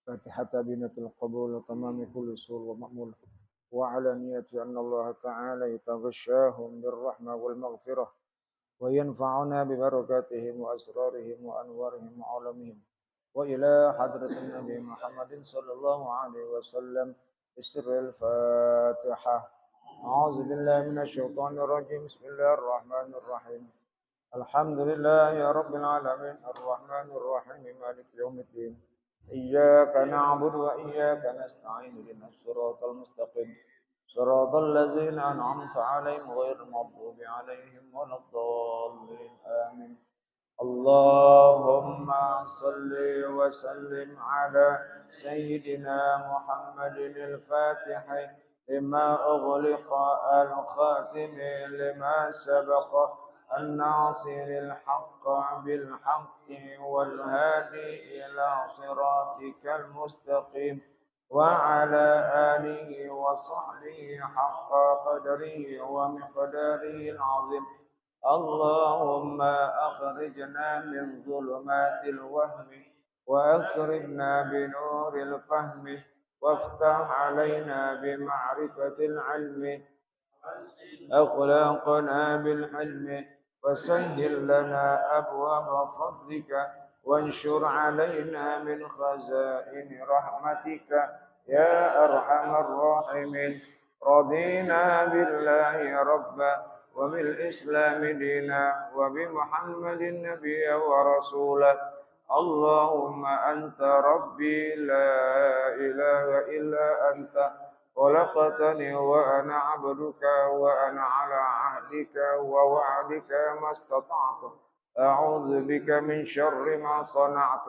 فاتحة بنة القبول وتمام كل سور ومأمول وعلى نية أن الله تعالى يتغشاهم بالرحمة والمغفرة وينفعنا ببركاتهم وأسرارهم وأنوارهم وعلمهم وإلى حضرة النبي محمد صلى الله عليه وسلم بسر الفاتحة. أعوذ بالله من الشيطان الرجيم. بسم الله الرحمن الرحيم. الحمد لله رب العالمين الرحمن الرحيم مالك يوم الدين إياك نعبد وإياك نستعين اهدنا الصراط المستقيم صراط الذين أنعمت عليهم غير المغضوب عليهم ولا الضالين آمين. اللهم صل وسلم على سيدنا محمد الفاتح لما أغلق الخاتم لما سبق الناصر الحق بالحق والهادي إلى صراطك المستقيم وعلى آله وصحبه حق قدره ومقداره العظيم. اللهم أخرجنا من ظلمات الوهم وأكرمنا بنور الفهم وافتح علينا بمعرفة العلم أخلاقنا بالحلم وسهل لنا أبواب فضلك وانشر علينا من خزائن رحمتك يا أرحم الراحمين. رضينا بالله ربا وبالإسلام دينا وبمحمد نبيا ورسولا. اللهم أنت ربي لا إله إلا أنت خلقتني وأنا عبدك وأنا على عهدك ووعدك ما استطعت أعوذ بك من شر ما صنعت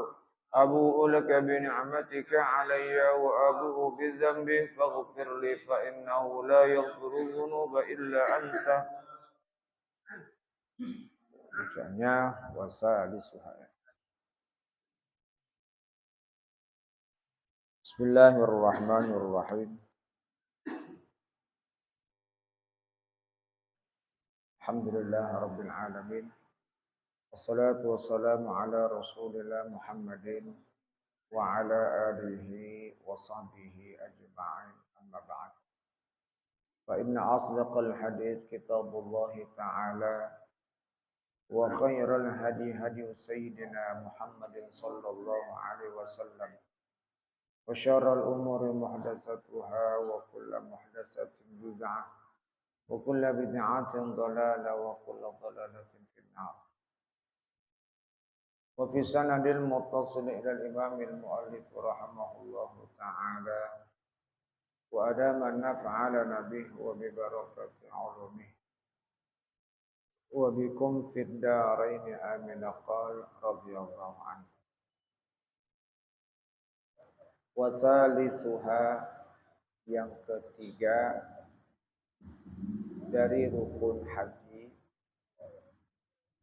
أبوء لك بنعمتك علي وأبوء بذنبي فاغفر لي فإنه لا يغفر الذنوب إلا أنت. Bacanya wasalisuha. Bismillahirrahmanirrahim. Alhamdulillah rabbil alamin. Wassalatu wassalamu ala Rasulillah Muhammadin wa ala alihi wa sahbihi ajma'in. Amma ba'd. Fa inna asdaqal hadis kitabullah ta'ala wa khairal hadi hadi sayyidina Muhammadin sallallahu alaihi wasallam. Wa syarral umuri muhdatsatuha wa kullu muhdatsatin bid'ah wa kullu bid'atin dhalalah wa kullu dhalalatin finnar. وفي سند المتصل إلى الإمام المؤلف رحمه الله تعالى وأدام النفع لنا به وببركة علومه وبكم في الدارين آمين. قال رضي الله عنه. Wasalisuha, yang ketiga dari rukun haji,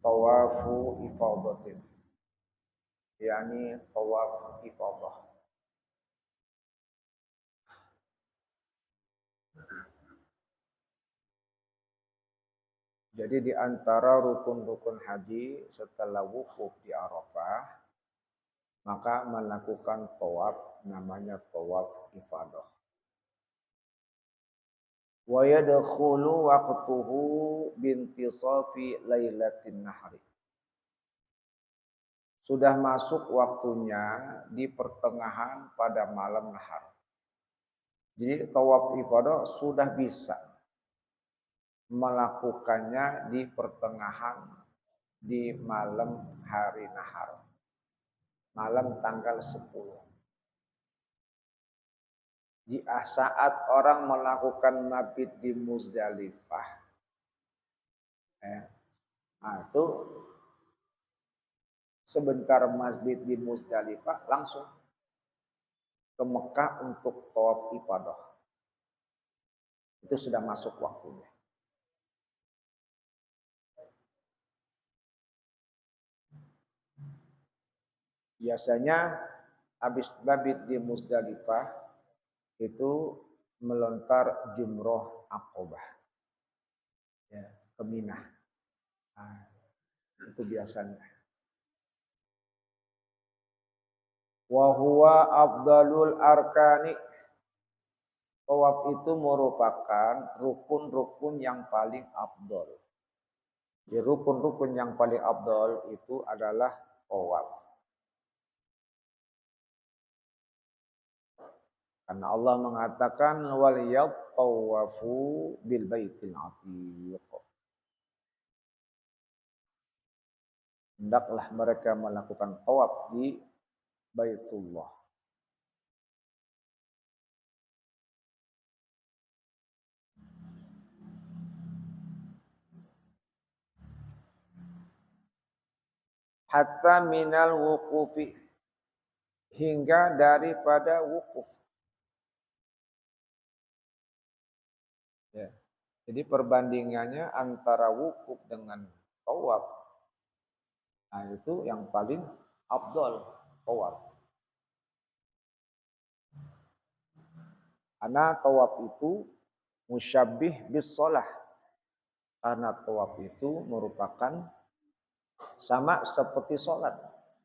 tawafu ifadatin, yakni tawaf ifadah. Jadi di antara rukun-rukun haji setelah wukuf di Arafah, maka melakukan tawaf, namanya tawaf ifadah. Wa yadkhulu waqtuhu bintisafi lailatin nahri. Sudah masuk waktunya di pertengahan pada malam nahar. Jadi tawaf ifadah sudah bisa melakukannya di pertengahan di malam hari nahar. Malam tanggal 10. Di saat orang melakukan mabit di Muzdalifah. Nah, itu sebentar mabit di Muzdalifah langsung ke Mekah untuk tawaf ifadah. Itu sudah masuk waktunya. Biasanya habis mabit di Muzdalifah itu melontar jumroh Aqobah, ya, ke Mina. Nah, itu biasanya. Wa huwa afdalul arkani. Tawaf itu merupakan rukun-rukun yang paling afdal. Di rukun-rukun yang paling afdal itu adalah tawaf. Karena Allah mengatakan wal yatawafu bil baitil atiq. Hendaklah mereka melakukan tawaf di Baitullah. hatta minal wuqufi, hingga daripada wukuf. Ya. Jadi perbandingannya antara wukuf dengan tawaf, nah itu yang paling afdol tawaf. Karena tawaf itu musyabbih bis shalah. Karena tawaf itu merupakan sama seperti sholat.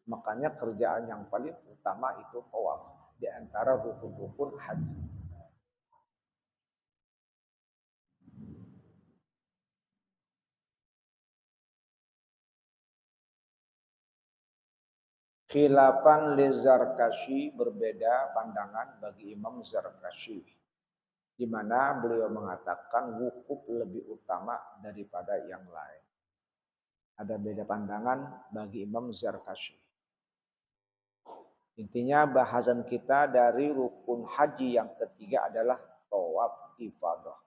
Makanya kerjaan yang paling utama itu tawaf di antara rukun-rukun haji. Khilafan li Zarkashi, berbeda pandangan bagi Imam Zarkashi, di mana beliau mengatakan wukuf lebih utama daripada yang lain. Ada beda pandangan bagi Imam Zarkashi. Intinya bahasan kita dari rukun haji yang ketiga adalah tawaf ifadah.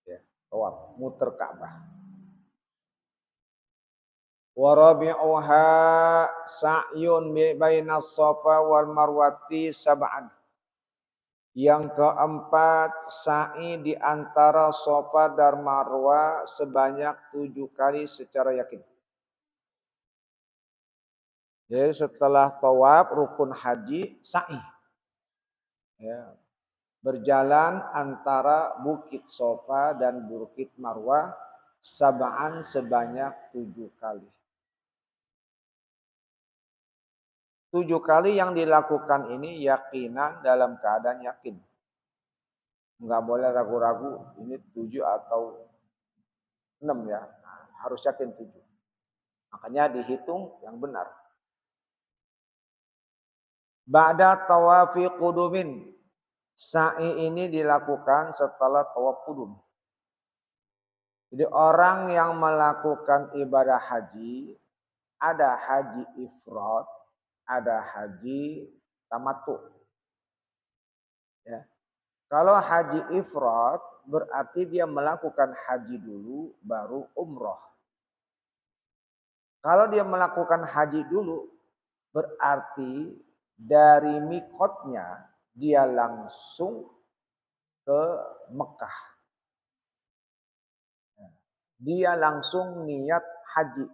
Ya, tawaf muter Ka'bah. Wa rabi'uha sa'yun bainas Shafa wal Marwati sab'an. Yang keempat, sa'i di antara Shafa dan Marwah sebanyak 7 kali secara yakin. Jadi setelah tawaf rukun haji, sa'i. Ya, berjalan antara Bukit Shafa dan Bukit Marwah sab'an sebanyak 7 kali. 7 kali yang dilakukan ini yakinan, dalam keadaan yakin. Enggak boleh ragu-ragu ini 7 atau 6 ya. Nah, harus yakin 7. Makanya dihitung yang benar. Ba'da tawafi qudumin. Sa'i ini dilakukan setelah tawaf qudum. Jadi orang yang melakukan ibadah haji, ada haji ifrad, ada haji tamattu. Ya. Kalau haji ifrad berarti dia melakukan haji dulu baru umroh. Kalau dia melakukan haji dulu berarti dari mikotnya dia langsung ke Mekah. Dia langsung niat haji,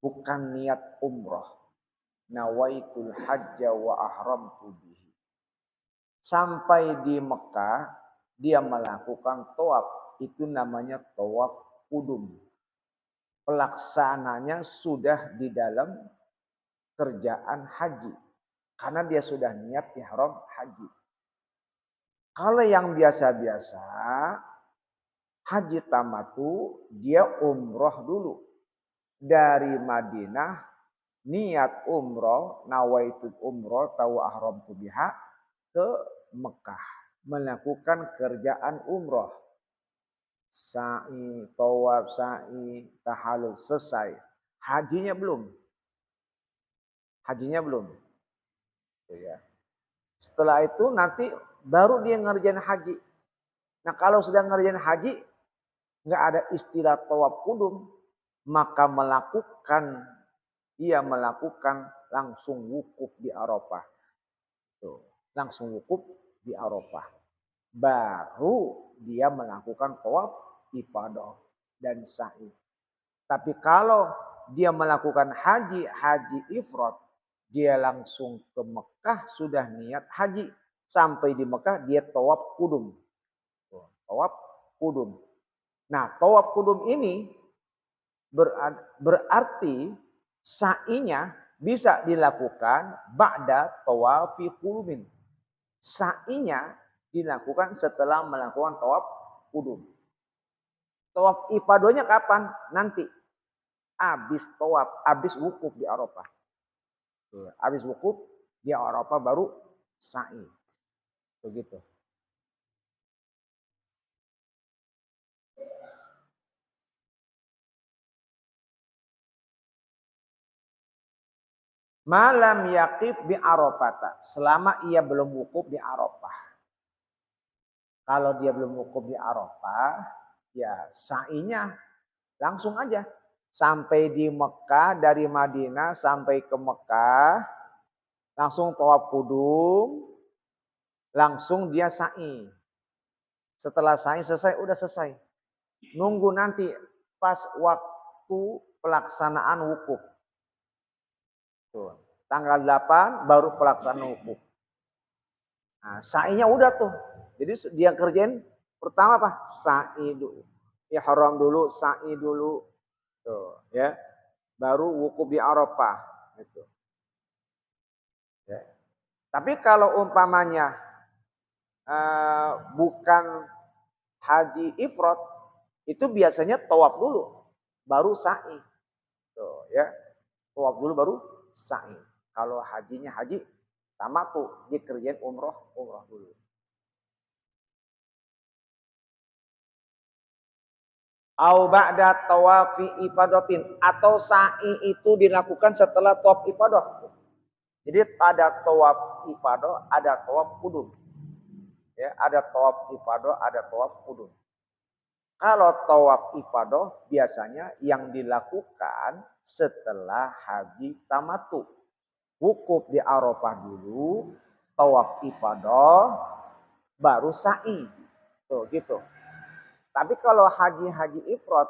bukan niat umroh. Nawaitul hajja wa ahramtu bihi. Sampai di Mekah dia melakukan tawaf, itu namanya tawaf qudum. Pelaksananya sudah di dalam kerjaan haji, karena dia sudah niat ihram haji. Kalau yang biasa-biasa haji tamattu, dia umroh dulu dari Madinah, niat umroh, nawaitu umroh tahu ahramtu biha, ke Mekah melakukan kerjaan umroh. Sa'i, tawaf, sa'i, tahallul selesai. Hajinya belum. Hajinya belum. Ya. Setelah itu nanti baru dia ngerjain haji. Nah kalau sudah ngerjain haji, nggak ada istilah tawaf qudum, maka ia melakukan langsung wukuf di Arafah. Tuh, langsung wukuf di Arafah. Baru dia melakukan tawaf ifadah dan sa'i. Tapi kalau dia melakukan haji ifrad, dia langsung ke Mekah sudah niat haji. Sampai di Mekah dia tawaf qudum. Tawaf qudum. Nah, tawaf qudum ini berarti sa'inya bisa dilakukan ba'da tawafi qudumin. Sa'inya dilakukan setelah melakukan tawaf qudum. Tawaf ifadahnya kapan? Nanti. Habis tawaf, habis wukuf di Arafah. Habis wukuf di Arafah baru sa'i. Begitu. Malam yaqif bi Arafata, selama ia belum wukuf di Arafah. Kalau dia belum wukuf di Arafah, ya sa'inya langsung aja. Sampai di Mekah, dari Madinah sampai ke Mekah, langsung tawaf kudum, langsung dia sa'i. Setelah sa'i selesai, udah selesai. Nunggu nanti pas waktu pelaksanaan wukuf. Tuh. Tanggal 8 baru pelaksanaan wukuf. Nah, sa'inya udah tuh. Jadi dia kerjain pertama apa? Sa'i dulu. Ihram dulu, sa'i dulu. Tuh, ya. Baru wukuf di Arafah gitu. Ya. Tapi kalau umpamanya bukan haji ifrad, itu biasanya tawaf dulu, baru sa'i. Tuh, ya. Tawaf dulu baru sa'i. Kalau hajinya haji tamattu, dikerjain umroh dulu. Au ba'da tawafi ifadatin, atau sa'i itu dilakukan setelah tawaf ifadah. Jadi ada tawaf ifadah, ada tawaf kudum. Ya, ada tawaf ifadah, ada tawaf kudum. Kalau tawaf ifadah biasanya yang dilakukan setelah haji tamattu. Wukuf di Arafah dulu, tawaf ifadah, baru sa'i. Tuh, gitu. Tapi kalau haji ifrad,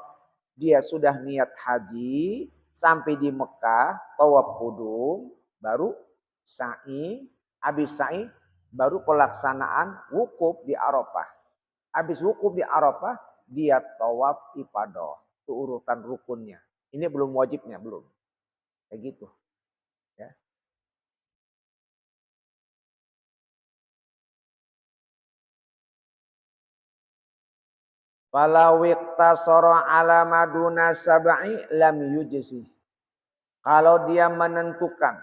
dia sudah niat haji, sampai di Mekah, tawaf kudum, baru sa'i, habis sa'i, baru pelaksanaan wukuf di Arafah. Habis wukuf di Arafah, dia tawaf ifadah. Itu urutan rukunnya. Ini belum wajibnya, belum. Kayak gitu. Ya. Falau iqtasara ala maduna sab'i lam yujzi. Kalau dia menentukan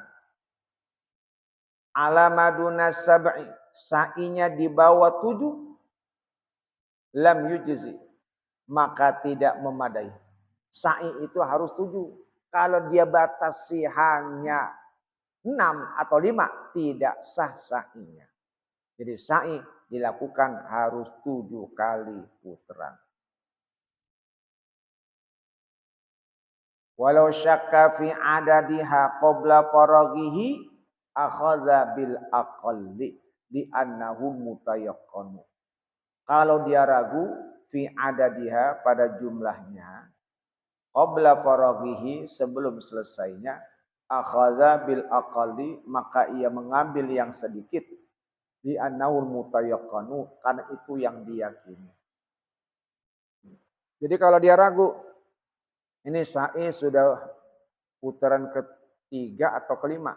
ala maduna sab'i, sa'inya di bawah 7, lam yujzi, maka tidak memadai. Sa'i itu harus 7. Kalau dia batasi hanya 6 atau 5, tidak sah sa'inya. Jadi sa'i dilakukan harus 7 kali putaran. Walau syakka fi adadiha qabla faraghihi akhadha bil aqalli li annahu mutayaqqanu. Kalau dia ragu fi adadiha pada jumlahnya qabla faraghihi sebelum selesainya, akhadha bil aqalli maka ia mengambil yang sedikit, li annahu mutayaqqanu karena itu yang diyakini. Jadi kalau dia ragu, ini sa'i sudah putaran ketiga atau kelima,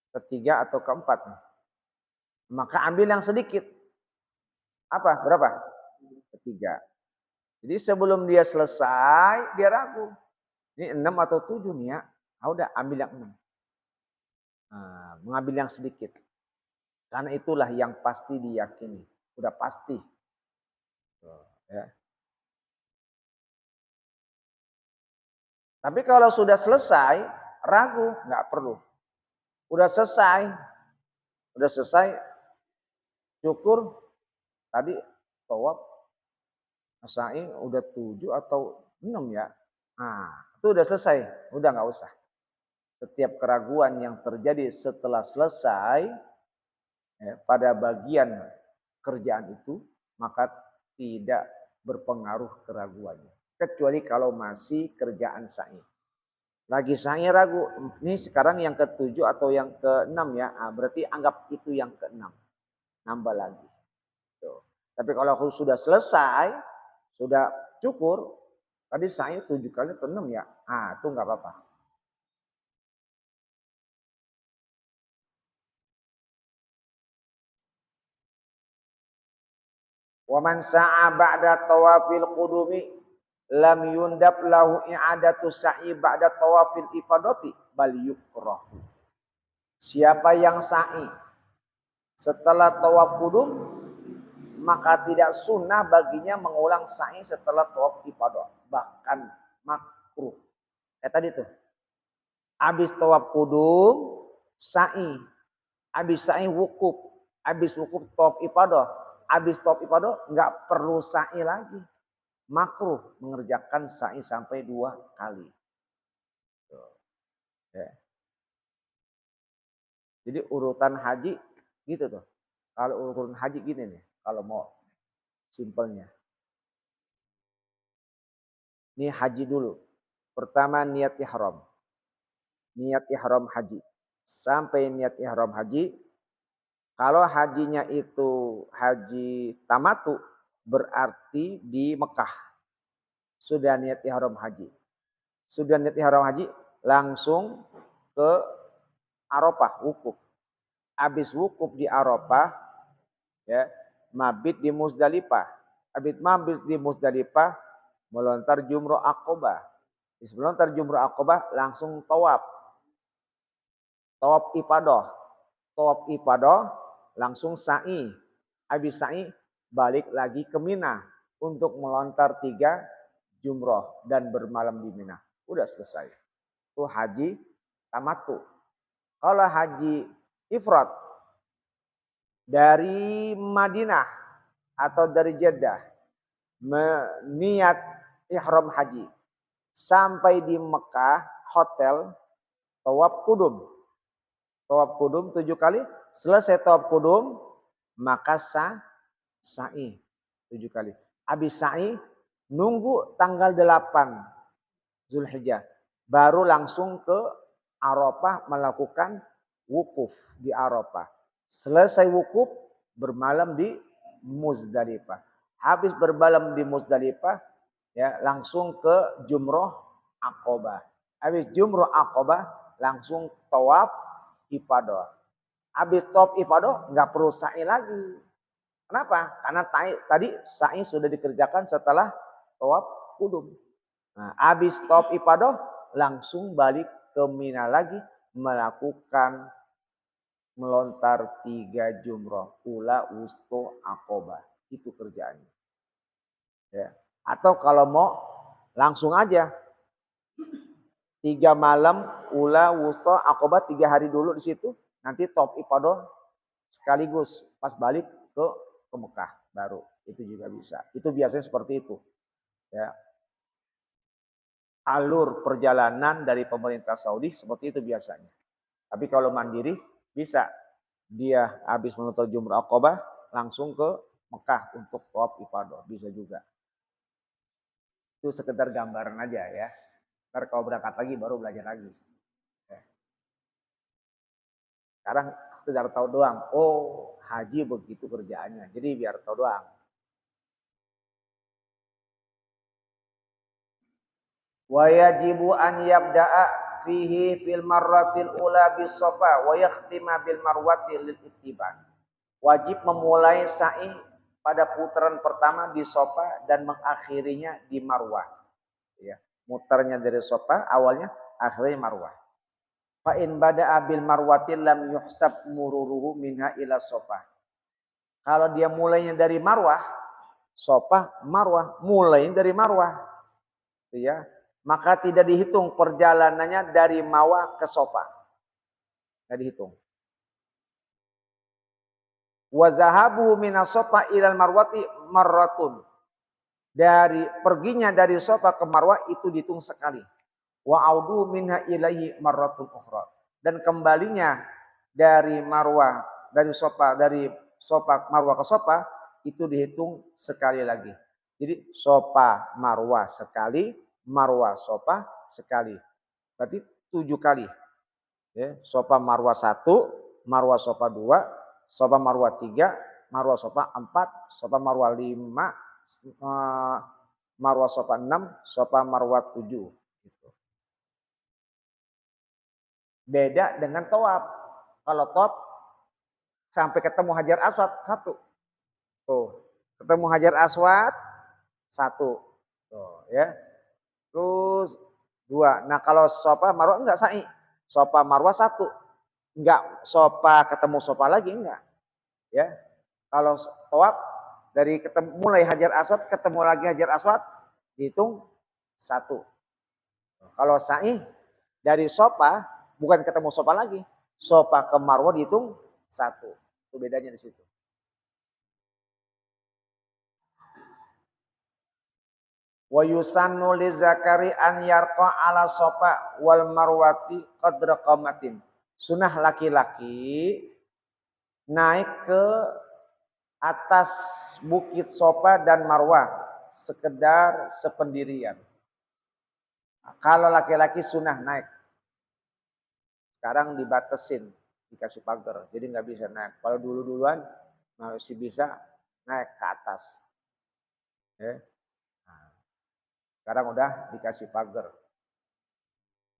ketiga atau keempat, maka ambil yang sedikit. Apa? Berapa? Ketiga. Jadi sebelum dia selesai, dia ragu. Ini 6 atau 7 nih ya. Ah, udah ambil yang 6. Nah, mengambil yang sedikit. Karena itulah yang pasti diyakini. Udah pasti. Ya. Tapi kalau sudah selesai, ragu, nggak perlu. Udah selesai, syukur tadi tawaf, sa'i udah 7 atau 6 ya. Nah, itu udah selesai, udah nggak usah. Setiap keraguan yang terjadi setelah selesai pada bagian kerjaan itu, maka tidak berpengaruh keraguannya. Kecuali kalau masih kerjaan sa'i. Lagi sa'i ragu, ini sekarang yang ke-7 atau yang ke-6 ya, nah, berarti anggap itu yang ke-6. Nambah lagi. Tuh. Tapi kalau sudah selesai, sudah cukur, tadi sa'i 7 kali atau 6 ya, nah itu nggak apa-apa. Wa man sa'a ba'da tawafil qudumi lam yundab lahu i'adatu sa'i ba'da tawafil ifadati bal yukrah. Siapa yang sa'i setelah tawaf qudum, maka tidak sunnah baginya mengulang sa'i setelah tawaf ifadah, bahkan makruh. Tadi tuh. Habis tawaf qudum, sa'i. Habis sa'i wukuf. Habis wukuf tawaf ifadah. Habis tawaf ifadah enggak perlu sa'i lagi. makruh mengerjakan sa'i sampai 2 kali. Ya. Jadi urutan haji gitu tuh. Kalau urutan haji gini nih, kalau mau simpelnya. Ini haji dulu. Pertama niat ihram. Niat ihram haji. Sampai niat ihram haji, kalau hajinya itu haji tamatu, berarti di Mekah. Sudah niat ihram haji. Sudah niat ihram haji, langsung ke Arafah, wukuf. Habis wukuf di Arafah, ya, mabit di Muzdalifah. Habis mabit di Muzdalifah, melontar jumroh Aqobah. Habis melontar jumroh Aqobah, langsung tawaf. Tawaf ifadah. Tawaf ifadah, langsung sa'i. Habis sa'i, balik lagi ke Mina untuk melontar 3 jumroh dan bermalam di Mina. Udah selesai. Itu haji tamattu. Kalau haji ifrat dari Madinah atau dari Jeddah niat ihram haji sampai di Mekah hotel tawaf kudum. Tawaf kudum 7 kali, selesai tawaf kudum maka sa'i 7 kali. Habis sa'i nunggu tanggal 8 Zulhijjah baru langsung ke Arafah melakukan wukuf di Arafah. Selesai wukuf bermalam di Muzdalifah. Habis bermalam di Muzdalifah ya langsung ke Jumroh Aqobah. Habis Jumroh Aqobah langsung tawaf ifadah. Habis tawaf ifadah nggak perlu sa'i lagi. Kenapa? Karena tadi sa'i sudah dikerjakan setelah tawaf kudum. Nah, habis tawaf ifadah langsung balik ke Mina lagi melakukan melontar 3 jumroh. Ula, wusto, Aqobah. Itu kerjaannya. Ya. Atau kalau mau langsung aja. 3 malam, ula, wusto, Aqobah 3 hari dulu di situ. Nanti tawaf ifadah sekaligus pas balik ke Mekah baru. Itu juga bisa. Itu biasanya seperti itu. Ya. Alur perjalanan dari pemerintah Saudi seperti itu biasanya. Tapi kalau mandiri bisa dia habis menutur Jumrah Aqobah langsung ke Mekah untuk tawaf ifadah, bisa juga. Itu sekedar gambaran aja ya. Ntar kalau berangkat lagi baru belajar lagi. Ya. Sekarang sekedar tahu doang, oh haji begitu kerjaannya. Jadi biar tahu doang. Wa yajibu an yabda'a fihi fil marratil ula bis safa wa yakhtima bil marwati lil ittiba. Wajib memulai sa'i pada putaran pertama di Safa dan mengakhirinya di Marwah. Ya, muternya dari Safa awalnya, akhirnya Marwah. Fa in bada'a bil marwati lam yuhsab mururuhu minha ila Safa. Kalau dia mulainya dari Marwah, Safa, Marwah, mulai dari Marwah. Ya, maka tidak dihitung perjalanannya dari Marwah ke Safa. Tidak dihitung. Wa zahabu minas Safa ilal marwati marratun. Dari perginya dari Safa ke Marwah itu dihitung sekali. Wa audu minha ilaihi marratun ukhra. Dan kembalinya dari Marwah dari Safa Marwah ke Safa itu dihitung sekali lagi. Jadi Safa Marwah sekali, Marwah Safa sekali. Berarti 7 kali. Ya, Safa Marwah 1, Marwah Safa 2, Safa Marwah 3, Marwah Safa 4, Safa Marwah 5, Marwah Safa 6, Safa Marwah 7. Gitu. Beda dengan tawaf. Kalau tawaf sampai ketemu Hajar Aswad 1. Tuh, ketemu Hajar Aswad 1. Tuh, ya. Terus 2. Nah, kalau Safa Marwah enggak sa'i. Safa Marwah 1. Enggak Safa ketemu Safa lagi enggak. Ya. Kalau tawaf dari mulai Hajar Aswad ketemu lagi Hajar Aswad dihitung 1. Kalau sa'i dari Safa bukan ketemu Safa lagi. Safa ke Marwah dihitung 1. Itu bedanya di situ. Wa yusannu li zakari an yarqa ala sofa wal marwati qadra qamatin. Sunnah laki-laki naik ke atas bukit Sofa dan Marwah sekedar sependirian. Kalau laki-laki sunnah naik. Sekarang dibatasin, dikasih pagar, jadi nggak bisa naik. Kalau dulu-duluan masih bisa naik ke atas. Ya. Sekarang udah dikasih pagar.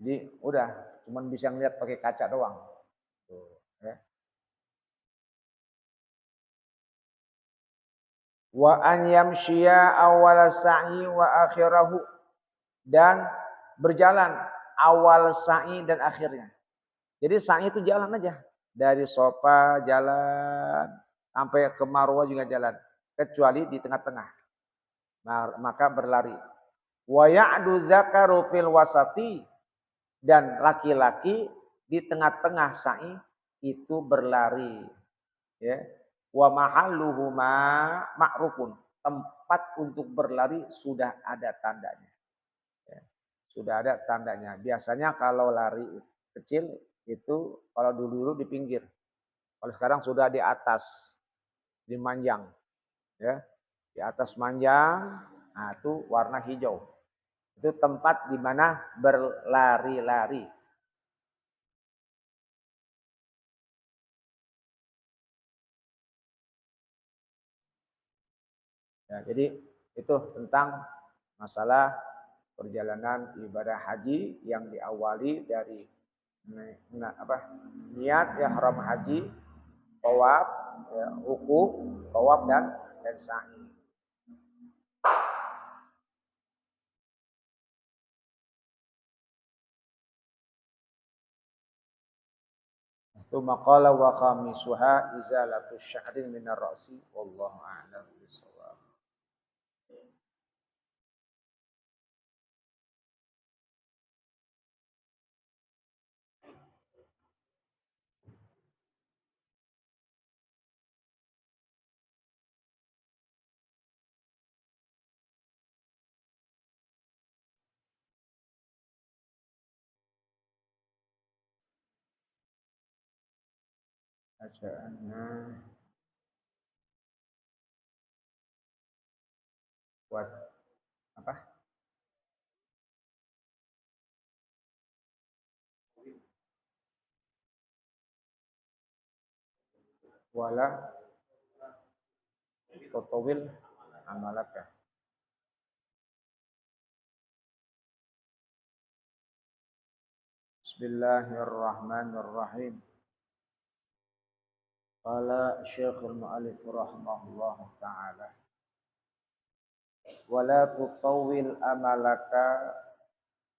Jadi udah cuman bisa ngeliat pakai kaca doang. Tuh, ya. Wa an yamshiya awal sa'i wa akhirahu, dan berjalan awal sa'i dan akhirnya. Jadi sa'i itu jalan aja. Dari Sofa jalan sampai ke Marwah juga jalan, kecuali di tengah-tengah. Maka berlari. Wa ya'du zakaru fil wasati, dan laki-laki di tengah-tengah sa'i itu berlari. Ya. Wa mahalluhuma ma'rufun, tempat untuk berlari sudah ada tandanya. Ya. Sudah ada tandanya. Biasanya kalau lari kecil itu kalau dulu di pinggir. Kalau sekarang sudah di atas, di manjang. Ya. Di atas manjang, nah itu warna hijau. Itu tempat di mana berlari-lari. Ya, jadi itu tentang masalah perjalanan ibadah haji yang diawali dari niat ihram haji, tawaf, ya, wukuf, tawaf dan sa'i. Tsumma qala wa khamisuha izalatu sya'rin minar ra'si wallahu a'lam bissawab. Bacaannya buat apa? Wala tutawil amalaka. Bismillahirrahmanirrahim. Qala Syekhul Mu'allif rahimahullah ta'ala. Wala tutawil amalaka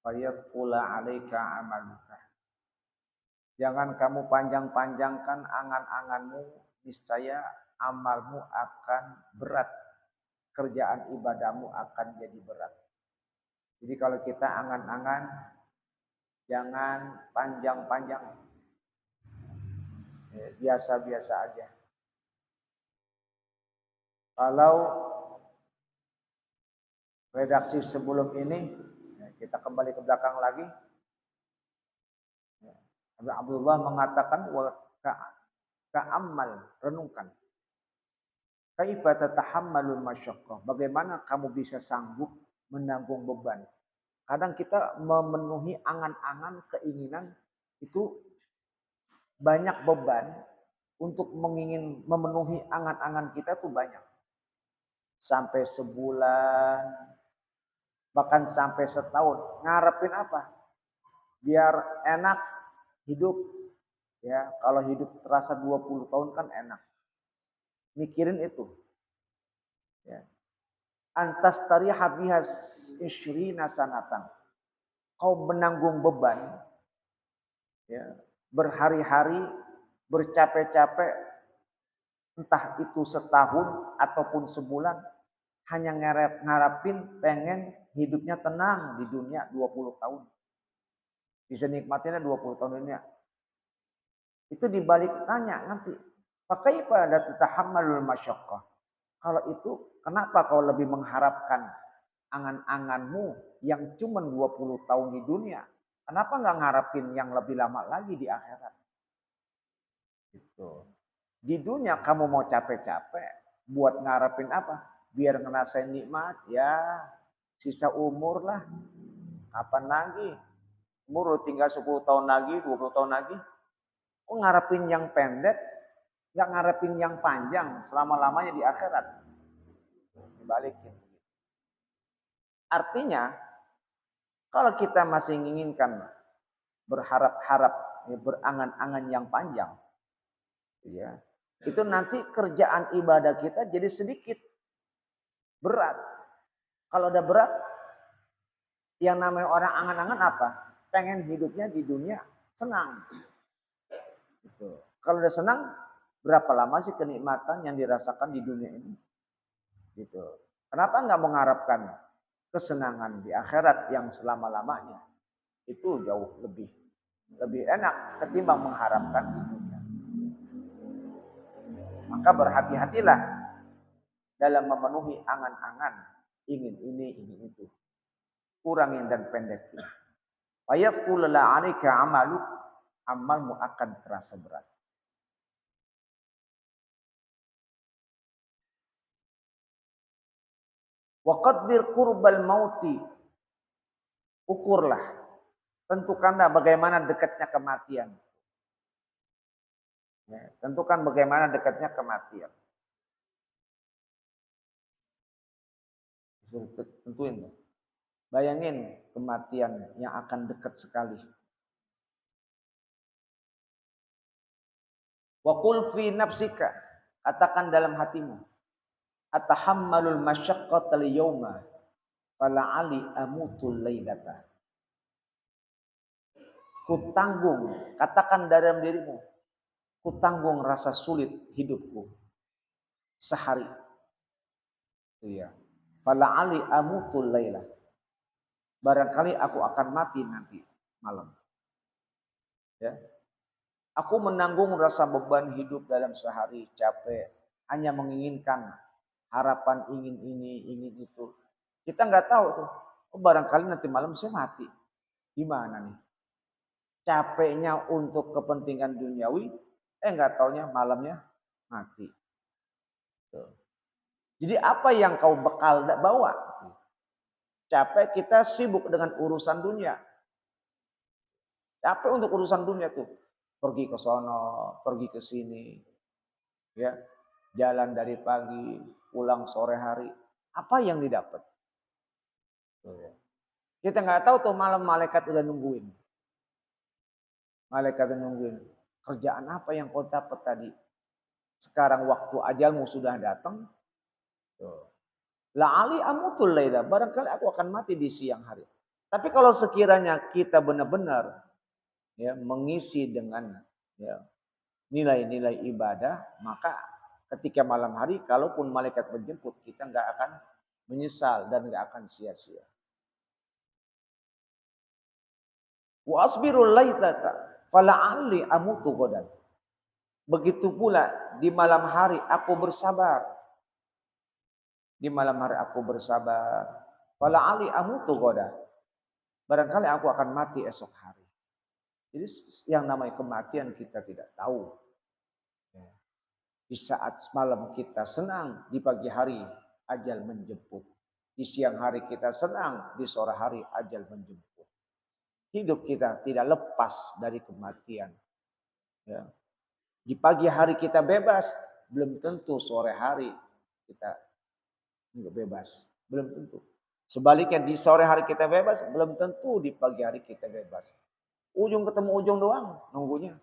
fayasqula 'alaika amaluka. Jangan kamu panjang-panjangkan angan-anganmu, niscaya amalmu akan berat. Kerjaan ibadahmu akan jadi berat. Jadi kalau kita angan-angan, jangan panjang-panjang. Biasa-biasa aja. Kalau redaksi sebelum ini, kita kembali ke belakang lagi. Abdullah mengatakan wa ta'ammal, renungkan. Kaifa tatahammalul masyaqqah? Bagaimana kamu bisa sanggup menanggung beban? Kadang kita memenuhi angan-angan, keinginan itu banyak beban untuk memenuhi angan-angan kita tuh banyak. Sampai sebulan, bahkan sampai setahun. Ngarepin apa? Biar enak hidup. Ya, kalau hidup terasa 20 tahun kan enak. Mikirin itu. Ya. Antas tariha bihas isyrina sanatan. Kau menanggung beban, ya, berhari-hari, bercapek-capek, entah itu setahun ataupun sebulan, hanya ngarapin pengen hidupnya tenang di dunia 20 tahun. Bisa nikmatinnya 20 tahun dunia. Itu dibalik tanya nanti, fakaifa tatahammalul masyaqqah? Kalau itu kenapa kau lebih mengharapkan angan-anganmu yang cuma 20 tahun di dunia. Kenapa nggak ngarepin yang lebih lama lagi di akhirat? Gitu. Di dunia kamu mau capek-capek, buat ngarepin apa? Biar ngerasain nikmat, ya sisa umur lah. Kapan lagi? Umur tinggal 10 tahun lagi, 20 tahun lagi. Kok ngarepin yang pendek, nggak ngarepin yang panjang selama-lamanya di akhirat? Dibalikin. Artinya, kalau kita masih menginginkan berharap-harap, ya, berangan-angan yang panjang, ya, itu nanti kerjaan ibadah kita jadi sedikit, berat. Kalau udah berat, yang namanya orang angan-angan apa? Pengen hidupnya di dunia senang. Gitu. Kalau udah senang, berapa lama sih kenikmatan yang dirasakan di dunia ini? Gitu. Kenapa nggak mengharapkan kesenangan di akhirat yang selama-lamanya? Itu jauh lebih enak ketimbang mengharapkan di dunia. Maka berhati-hatilah dalam memenuhi angan-angan, ingin ini, ingin itu. Kurangin dan pendekin. Fayasqulu la 'alaika 'amaluk, amalmu akan terasa berat. Wa qaddir qurbal mauti. Ukurlah, tentukanlah bagaimana dekatnya kematian. Ya, tentukan bagaimana dekatnya kematian. Tentuin. Bayangin kematian yang akan dekat sekali. Wa qul fi nafsika, katakan dalam hatimu, atahammalul masyaqqatal yauma fala'ali amutul lailata. Kutanggung, katakan dalam dirimu, kutanggung rasa sulit hidupku sehari. Iya. Fala'ali amutul laila. Barangkali aku akan mati nanti malam. Ya. Aku menanggung rasa beban hidup dalam sehari, capek, hanya menginginkan harapan, ingin ini, ingin itu. Kita nggak tahu tuh. Oh, barangkali nanti malam saya mati. Gimana nih? Capeknya untuk kepentingan duniawi, nggak taunya malamnya mati. Tuh. Jadi apa yang kau bekal bawa? Capek kita sibuk dengan urusan dunia. Capek untuk urusan dunia tuh. Pergi ke sono, pergi ke sini. Ya, jalan dari pagi, pulang sore hari. Apa yang didapat? Tuh, ya. Kita nggak tahu tuh malam malaikat udah nungguin. Malaikat udah nungguin. Kerjaan apa yang kau dapat tadi? Sekarang waktu ajalmu sudah datang. La'ali amutul laila. Barangkali aku akan mati di siang hari. Tapi kalau sekiranya kita benar-benar ya mengisi dengan ya nilai-nilai ibadah, maka ketika malam hari kalaupun malaikat menjemput, kita nggak akan menyesal dan nggak akan sia-sia. Wa asbirul lailata fala'alli amutu godan. Begitu pula di malam hari aku bersabar. Di malam hari aku bersabar. Fala'alli amutu godan. Barangkali aku akan mati esok hari. Jadi yang namanya kematian kita tidak tahu. Di saat malam kita senang, di pagi hari ajal menjemput. Di siang hari kita senang, di sore hari ajal menjemput. Hidup kita tidak lepas dari kematian. Ya. Di pagi hari kita bebas, belum tentu sore hari kita nggak bebas. Belum tentu. Sebaliknya di sore hari kita bebas, belum tentu di pagi hari kita bebas. Ujung ketemu ujung doang nunggunya.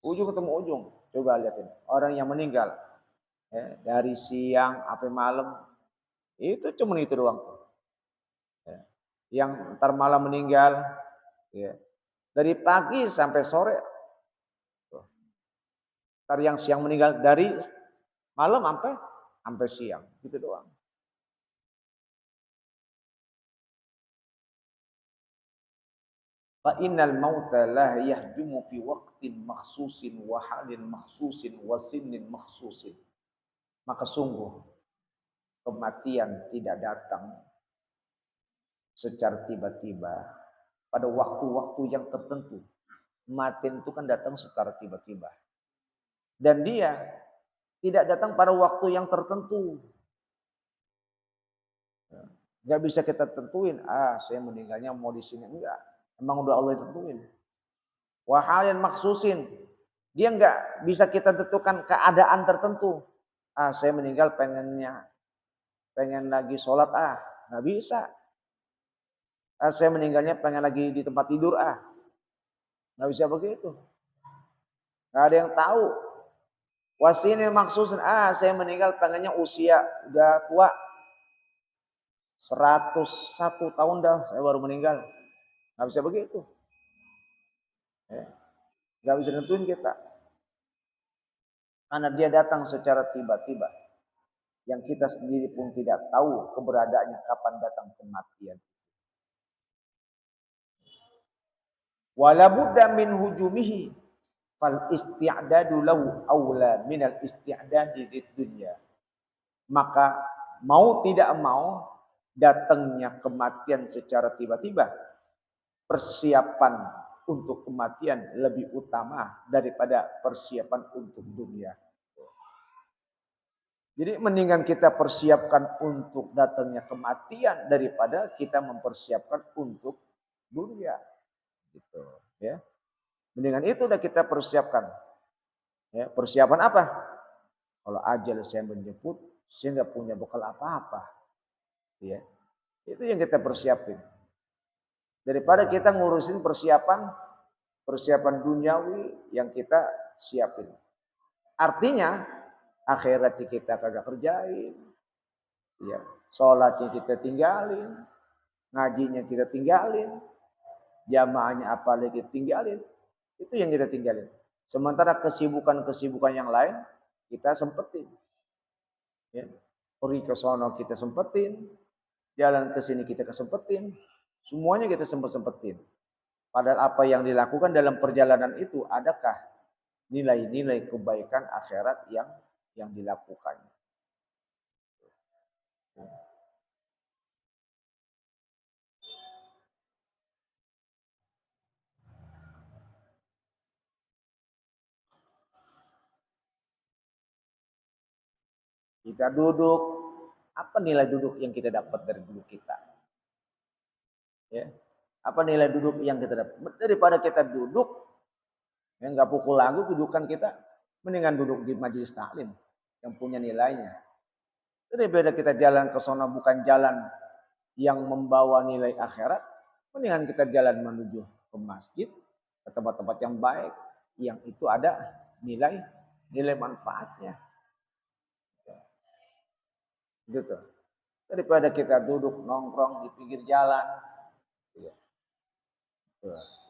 Ujung ketemu ujung. Coba lihatin. Orang yang meninggal ya, dari siang sampai malam itu cuma itu doang tuh. Ya. Yang ntar malam meninggal ya. Dari pagi sampai sore. Tuh. Ntar yang siang meninggal dari malam sampai siang. Gitu doang. Fa innal mauta la yahjumu fi waqtin makhsusin wa halin makhsusin wa sinnin makhsusin. Maka sungguh kematian tidak datang secara tiba-tiba pada waktu-waktu yang tertentu. Kematian itu kan datang secara tiba-tiba. Dan dia tidak datang pada waktu yang tertentu. Gak bisa kita tentuin, saya meninggalnya mau di sini. Enggak. Emang udah Allah tentuin. Wahalin maksusin. Dia enggak bisa kita tentukan keadaan tertentu. Saya meninggal pengen lagi sholat, nggak bisa. Saya meninggalnya pengen lagi di tempat tidur, nggak bisa begitu. Nggak ada yang tahu. Wasini maksusin, saya meninggal pengennya usia udah tua. 101 tahun dah saya baru meninggal. Nggak bisa begitu. Nggak bisa nentuin kita. Karena dia datang secara tiba-tiba. Yang kita sendiri pun tidak tahu keberadaannya kapan datang kematian. Walabudda min hujumihi fal isti'dadu lahu aula minal isti'dadi di dunia. Maka mau tidak mau datangnya kematian secara tiba-tiba, persiapan untuk kematian lebih utama daripada persiapan untuk dunia. Jadi mendingan kita persiapkan untuk datangnya kematian daripada kita mempersiapkan untuk dunia. Gitu, ya. Mendingan itu udah kita persiapkan. Ya, persiapan apa? Kalau ajal saya menjemput, saya nggak punya bekal apa-apa. Ya, itu yang kita persiapin. Daripada kita ngurusin persiapan duniawi yang kita siapin. Artinya akhirat kita kagak kerjain, ya, sholatnya kita tinggalin, ngajinya kita tinggalin, jamaahnya apa lagi tinggalin, itu yang kita tinggalin. Sementara kesibukan-kesibukan yang lain kita sempetin, ya. Pergi ke sono kita sempetin, jalan ke sini kita kesempetin, semuanya kita sempetin. Padahal apa yang dilakukan dalam perjalanan itu adakah nilai-nilai kebaikan akhirat yang dilakukan. Kita duduk, apa nilai duduk yang kita dapat dari duduk kita? Ya. Apa nilai duduk yang kita dapat? Daripada kita duduk, yang nggak pukul lagu dudukan kita, mendingan duduk di majelis taklim yang punya nilainya. Daripada kita jalan ke sana bukan jalan yang membawa nilai akhirat, mendingan kita jalan menuju ke masjid, ke tempat-tempat yang baik, yang itu ada nilai manfaatnya. Gitu. Daripada kita duduk nongkrong di pinggir jalan.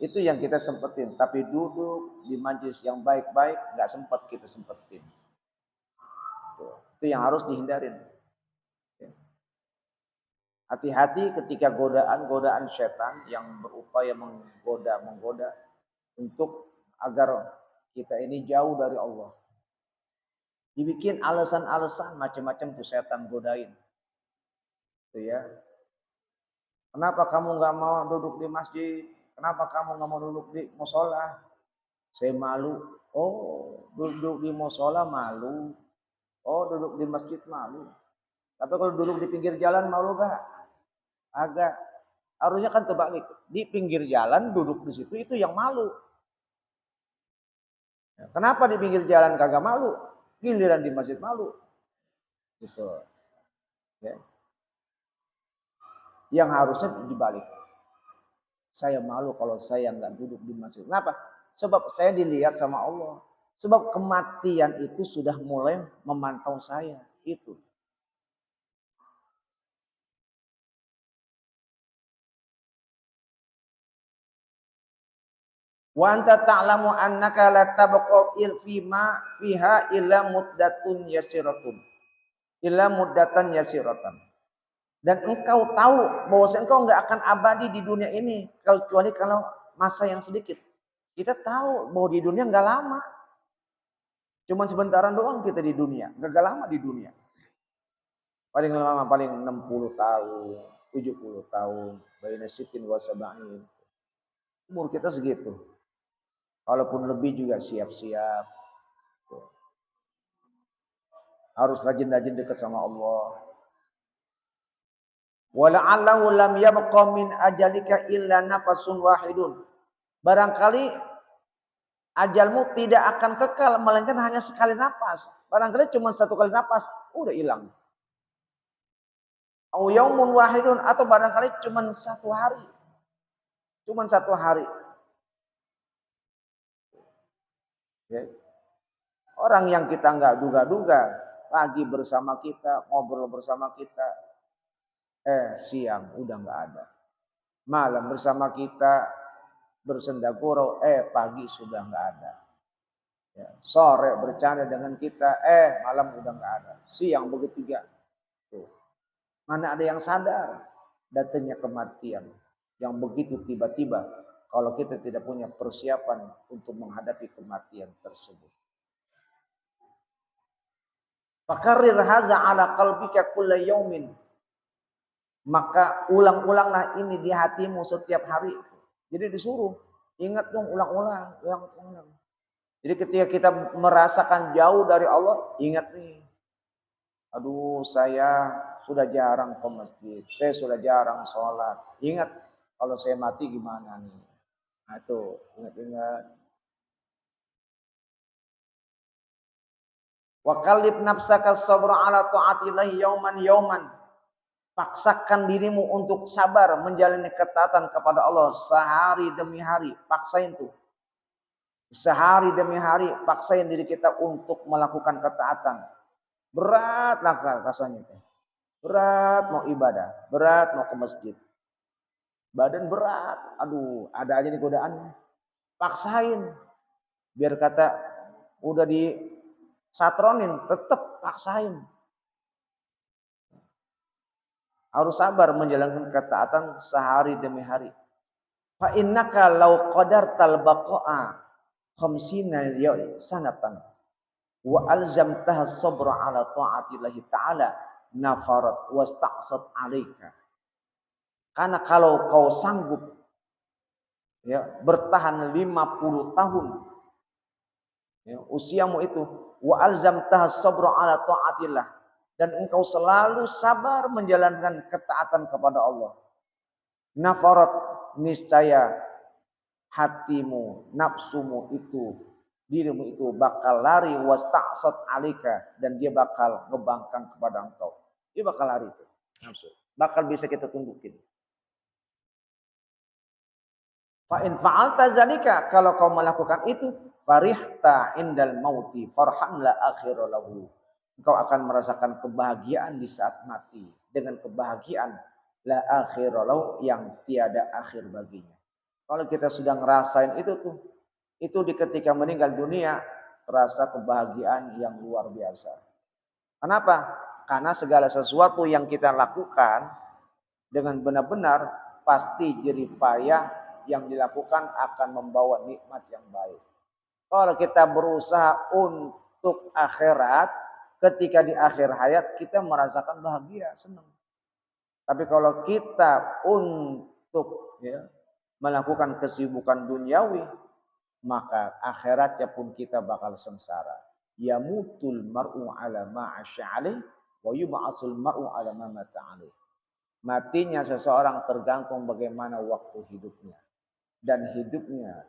Itu yang kita sempetin. Tapi duduk di majelis yang baik-baik nggak sempat kita sempetin. Itu yang harus dihindarin. Hati-hati ketika godaan setan yang berupaya menggoda untuk agar kita ini jauh dari Allah. Dibikin alasan-alasan macam-macam tuh setan godain. Itu ya. Kenapa kamu nggak mau duduk di masjid? Kenapa kamu nggak mau duduk di musola? Saya malu. Oh, duduk di musola malu. Oh, duduk di masjid malu. Tapi kalau duduk di pinggir jalan malu gak? Agak. Harusnya kan terbalik. Di pinggir jalan duduk di situ itu yang malu. Kenapa di pinggir jalan kagak malu? Giliran di masjid malu. Gitu. Ya. Yang harusnya dibalik. Saya malu kalau saya nggak duduk di masjid. Kenapa? Sebab saya dilihat sama Allah. Sebab kematian itu sudah mulai memantau saya. Itu. Wa anta ta'lamu annaka la tabqa fiha illa muddatun yasiratun. Illa muddatan yasiratan. Dan engkau tahu bahwa engkau nggak akan abadi di dunia ini kecuali kalau masa yang sedikit. Kita tahu bahwa di dunia nggak lama. Cuman sebentaran doang kita di dunia, nggak lama di dunia. Paling lama paling 60 tahun, 70 tahun, baina sittin wa sab'in. Umur kita segitu. Walaupun lebih juga siap-siap. Harus rajin-rajin dekat sama Allah. Wala'allahu lam yabqa min ajalika illa nafasun wahidun. Barangkali ajalmu tidak akan kekal, melainkan hanya sekali napas. Barangkali cuma satu kali napas, udah hilang. Au yaumun wahidun, atau barangkali cuma satu hari. Cuma satu hari. Ya. Orang yang kita nggak duga-duga, pagi bersama kita, ngobrol bersama kita, siang udah nggak ada. Malam bersama kita, bersenda gurau, pagi sudah nggak ada. Ya. Sore bercanda dengan kita, malam udah nggak ada. Siang begitu juga. Tuh. Mana ada yang sadar datangnya kematian yang begitu tiba-tiba kalau kita tidak punya persiapan untuk menghadapi kematian tersebut. Fakarir haza ala qalbika kulla yaumin. Maka ulang-ulanglah ini di hatimu setiap hari. Jadi disuruh, ingat dong, ulang-ulang. Jadi ketika kita merasakan jauh dari Allah, ingat nih. Aduh, saya sudah jarang ke masjid, saya sudah jarang sholat. Ingat, kalau saya mati gimana nih? Nah itu, ingat-ingat. Wa qallib nafsaka sabra ala ta'atillahi yauman. Paksakan dirimu untuk sabar menjalani ketaatan kepada Allah sehari demi hari. Paksain tuh. Sehari demi hari, paksain diri kita untuk melakukan ketaatan. Berat lah rasanya. Berat mau ibadah, berat mau ke masjid. Badan berat, aduh ada aja nih godaan. Paksain. Biar kata udah di satronin, tetap paksain. Harus sabar menjalankan ketaatan sehari demi hari. Fa innaka law qadartal baqa'a khamsina sanatan wa alzamtaha sabra ala ta'atillahi ta'ala nafarat wasta'sat 'alaika. Karena kalau kau sanggup bertahan 50 tahun usiamu itu, wa alzamtaha sabra ala ta'atillah, dan engkau selalu sabar menjalankan ketaatan kepada Allah, nafarat, niscaya hatimu, nafsumu itu, dirimu itu bakal lari, wasta'sat 'alaika, dan dia bakal ngebangkang kepada engkau. Dia bakal lari itu, nafsu. Bakal bisa kita tundukin. Fa in fa'alta zalika, kalau kau melakukan itu, farihta indal mauti farhan la akhira lahu. Engkau akan merasakan kebahagiaan di saat mati dengan kebahagiaan la akhira lahu yang tiada akhir baginya. Kalau kita sudah ngerasain itu tuh, itu di ketika meninggal dunia terasa kebahagiaan yang luar biasa. Kenapa? Karena segala sesuatu yang kita lakukan dengan benar-benar pasti jerih payah yang dilakukan akan membawa nikmat yang baik. Kalau kita berusaha untuk akhirat, ketika di akhir hayat kita merasakan bahagia, senang. Tapi kalau kita untuk melakukan kesibukan duniawi, maka akhiratnya pun kita bakal sengsara. Yamutul mar'u ala ma 'asha 'alaih wa yub'atsul mar'u ala ma mata 'alaih. Matinya seseorang tergantung bagaimana waktu hidupnya. Dan hidupnya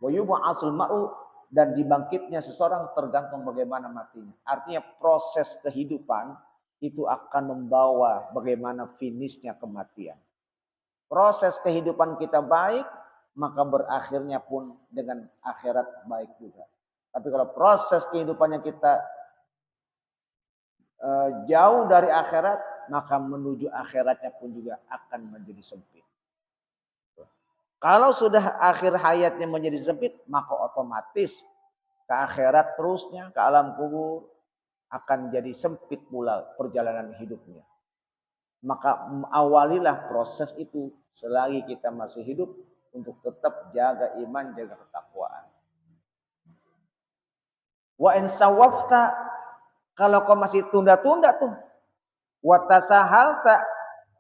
wa yub'atsul mar'u, dan dibangkitnya seseorang tergantung bagaimana matinya. Artinya proses kehidupan itu akan membawa bagaimana finishnya kematian. Proses kehidupan kita baik, maka berakhirnya pun dengan akhirat baik juga. Tapi kalau proses kehidupannya kita jauh dari akhirat, maka menuju akhiratnya pun juga akan menjadi sempit. Kalau sudah akhir hayatnya menjadi sempit, maka otomatis ke akhirat terusnya, ke alam kubur akan jadi sempit pula perjalanan hidupnya. Maka awalilah proses itu selagi kita masih hidup untuk tetap jaga iman, jaga ketakwaan. Wa in sawafta Kalau kau masih tunda-tunda tuh, watasahalta,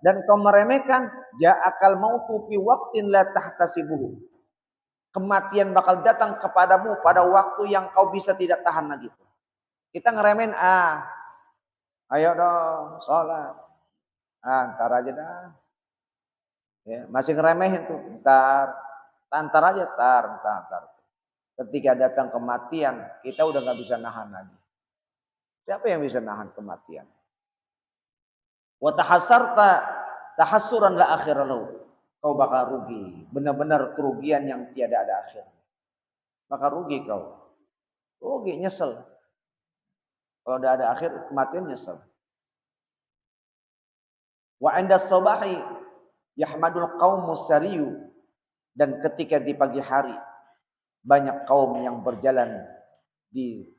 dan kau meremehkan, ja'akal mautu fi waqtin la tahtasibuhu. Kematian bakal datang kepadamu pada waktu yang kau bisa tidak tahan lagi. Kita ngeremehin, ayo dong sholat, ntar aja dah. Ya, masih ngeremehin tuh, ntar aja, ntar. Ketika datang kematian, kita udah nggak bisa nahan lagi. Siapa yang bisa nahan kematian? Wa tahassarta tahassuran la akhir lahu. Kau bakal rugi, benar-benar kerugian yang tiada ada akhir. Bakal rugi kau. Rugi, nyesel. Kalau udah ada akhir, kematian nyesel. Wa 'inda sabahi yahmadul qaumus sariyu, dan ketika di pagi hari banyak kaum yang berjalan di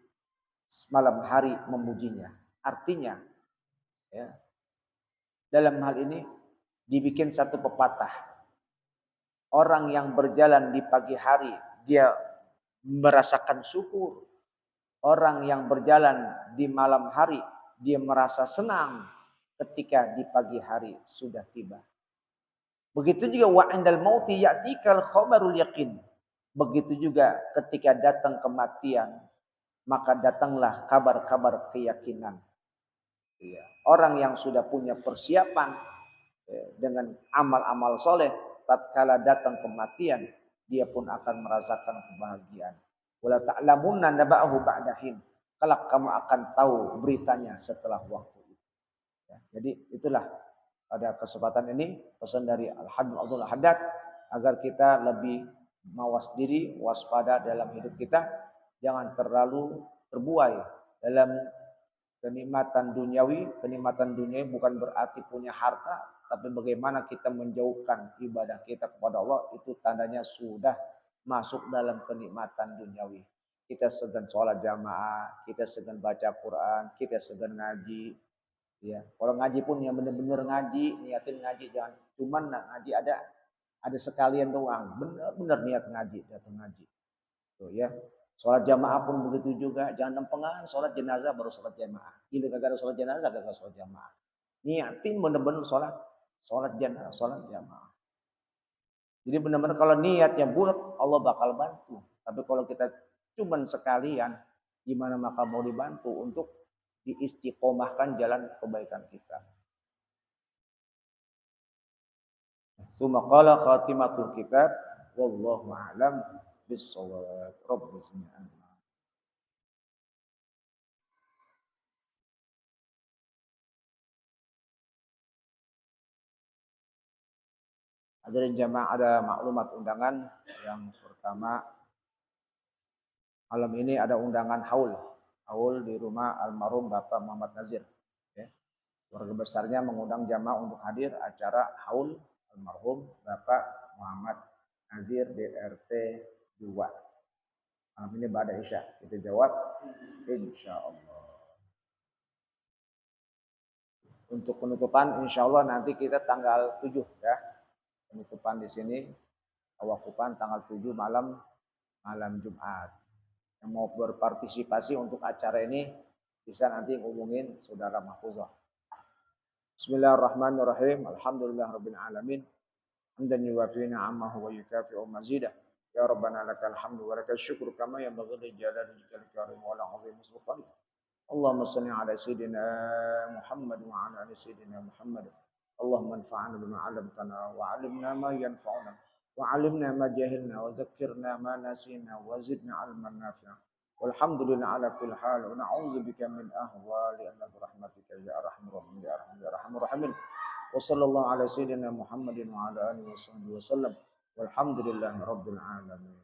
malam hari memujinya. Artinya, ya, dalam hal ini dibikin satu pepatah. Orang yang berjalan di pagi hari dia merasakan syukur. Orang yang berjalan di malam hari dia merasa senang ketika di pagi hari sudah tiba. Begitu juga wa indal mauti ya'tikal khabarul yaqin. Begitu juga ketika datang kematian, maka datanglah kabar-kabar keyakinan. Ya. Orang yang sudah punya persiapan dengan amal-amal soleh, tatkala datang kematian, dia pun akan merasakan kebahagiaan. Wala ta'lamunna naba'ahu ba'dahin. Kelak kamu akan tahu beritanya setelah waktu itu. Ya, jadi itulah pada kesempatan ini pesan dari Al-Habib Abdul Haddad agar kita lebih mawas diri, waspada dalam hidup kita, jangan terlalu terbuai dalam kenikmatan duniawi. Kenikmatan duniawi bukan berarti punya harta, tapi bagaimana kita menjauhkan ibadah kita kepada Allah, itu tandanya sudah masuk dalam kenikmatan duniawi. Kita segan sholat jamaah, kita segan baca Quran, kita segan ngaji. Ya, kalau ngaji pun yang benar-benar ngaji, niatin ngaji, jangan cuman ngaji ada sekalian doang. Benar-benar niat ngaji, datang ngaji. Tuh ya. Sholat jamaah pun begitu juga, jangan lempengan sholat jenazah baru sholat jamaah. Gila kagak ada sholat jenazah, kagak sholat jamaah. Niatin benar-benar sholat jenazah, sholat jamaah. Jadi benar-benar kalau niatnya bulat, Allah bakal bantu. Tapi kalau kita cuman sekalian, gimana maka mau dibantu untuk diistiqomahkan jalan kebaikan kita. Summa qala khatimatul kitab wallahu a'lam bis-shawab. Rabbana. Hadirin jamaah, ada maklumat undangan. Yang pertama, malam ini ada undangan haul. Haul di rumah almarhum Bapak Muhammad Nazir. Ya. Keluarga besarnya mengundang jamaah untuk hadir acara haul almarhum Bapak Muhammad Nazir di RT 2. Malam ini pada Isya. Kita jawab, insya Allah. Untuk penutupan, insya Allah nanti kita tanggal 7 ya. Penutupan di sini, tawakupan tanggal 7 malam Jumat. Yang mau berpartisipasi untuk acara ini bisa nanti hubungin saudara Mahfuzah. Bismillahirrahmanirrahim. Alhamdulillahirabbil alamin. Hamdan yuwafi ni'amahu wa yukafi'u mazidah. Ya Rabbana lakal hamdu wa lakal syukru kama yanbaghi li jalali wajhikal karim wa la 'azimi sultanik. Allahumma shalli ala sayyidina Muhammad wa ala ali sayyidina Muhammad. Allahumma anfa'na bima 'allamtana wa 'allimna ma yanfa'una wa 'allimna ma jahilna wa dzakkirna ma nasina wa zidna 'ilman nafi'a. Walhamdulillah ala kulli hal wa na'udzubika min ahwali anna rahmatika ya arhamar rahimin ya arhamar rahimin. Wa sallallahu ala sayyidina Muhammadin wa ala alihi wa sahbihi wa sallam. Walhamdulillahi rabbil alamin.